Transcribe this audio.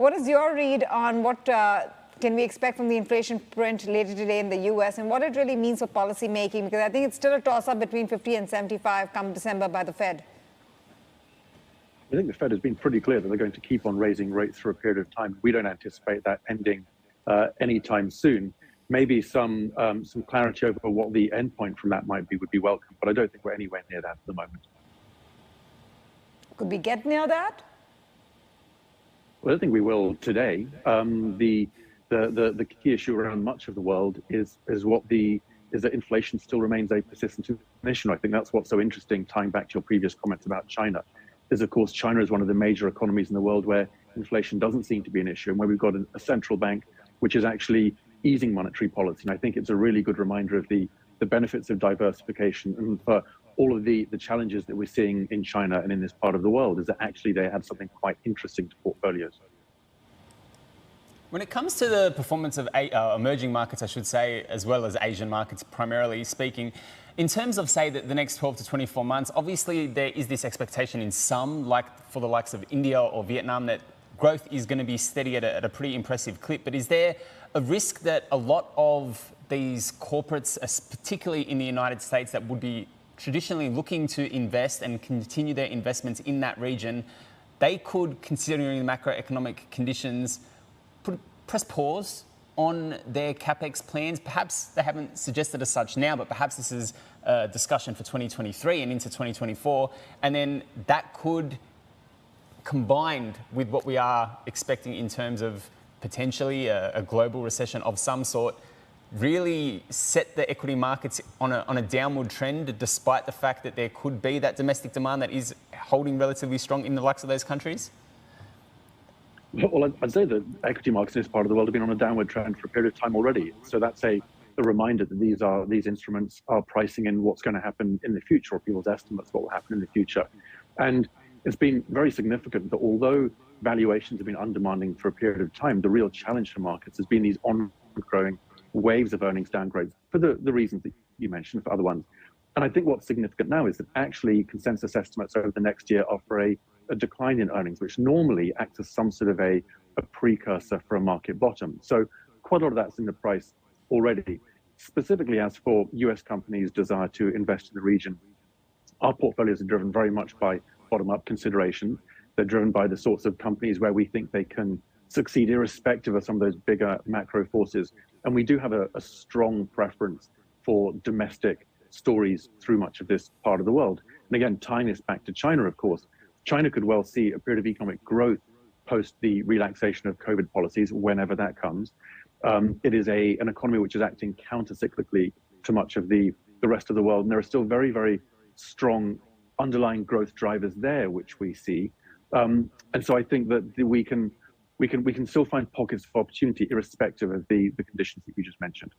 what is your read on what can we expect from the inflation print later today in the U.S. and what it really means for policy making? Because I think it's still a toss-up between 50 and 75 come December by the Fed. I think the Fed has been pretty clear that they're going to keep on raising rates for a period of time. We don't anticipate that ending anytime soon. Maybe some clarity over what the endpoint from that might be would be welcome, but I don't think we're anywhere near that at the moment. Could we get near that? Well, I don't think we will today. The key issue around much of the world is that inflation still remains a persistent issue. I think that's what's so interesting, tying back to your previous comments about China, is of course China is one of the major economies in the world where inflation doesn't seem to be an issue, and where we've got a central bank which is actually easing monetary policy. And I think it's a really good reminder of the benefits of diversification, and for all of the challenges that we're seeing in China and in this part of the world is that actually they have something quite interesting to portfolios. When it comes to the performance of emerging markets, I should say, as well as Asian markets, primarily speaking, in terms of, say, the next 12 to 24 months, obviously there is this expectation in some, like for the likes of India or Vietnam, that growth is going to be steady at a pretty impressive clip. But is there a risk that a lot of these corporates, particularly in the United States, that would be traditionally looking to invest and continue their investments in that region, they could, considering the macroeconomic conditions, press pause on their capex plans? Perhaps they haven't suggested as such now, but perhaps this is a discussion for 2023 and into 2024, and then that could, combined with what we are expecting in terms of potentially a global recession of some sort, really set the equity markets on a downward trend, despite the fact that there could be that domestic demand that is holding relatively strong in the likes of those countries? Well, I'd say that equity markets in this part of the world have been on a downward trend for a period of time already. So that's a reminder that these instruments are pricing in what's going to happen in the future, or people's estimates what will happen in the future. And it's been very significant that although valuations have been undemanding for a period of time, the real challenge for markets has been these ongoing waves of earnings downgrades for the reasons that you mentioned, for other ones. And I think what's significant now is that actually consensus estimates over the next year offer a decline in earnings, which normally acts as some sort of a precursor for a market bottom. So quite a lot of that's in the price already. Specifically as for US companies' desire to invest in the region, our portfolios are driven very much by bottom-up considerations. They're driven by the sorts of companies where we think they can succeed irrespective of some of those bigger macro forces. And we do have a strong preference for domestic stories through much of this part of the world. And again, tying this back to China, of course, China could well see a period of economic growth post the relaxation of COVID policies, whenever that comes. It is an economy which is acting counter-cyclically to much of the rest of the world. And there are still very, very strong underlying growth drivers there, which we see. And so I think that we can still find pockets of opportunity irrespective of the conditions that you just mentioned.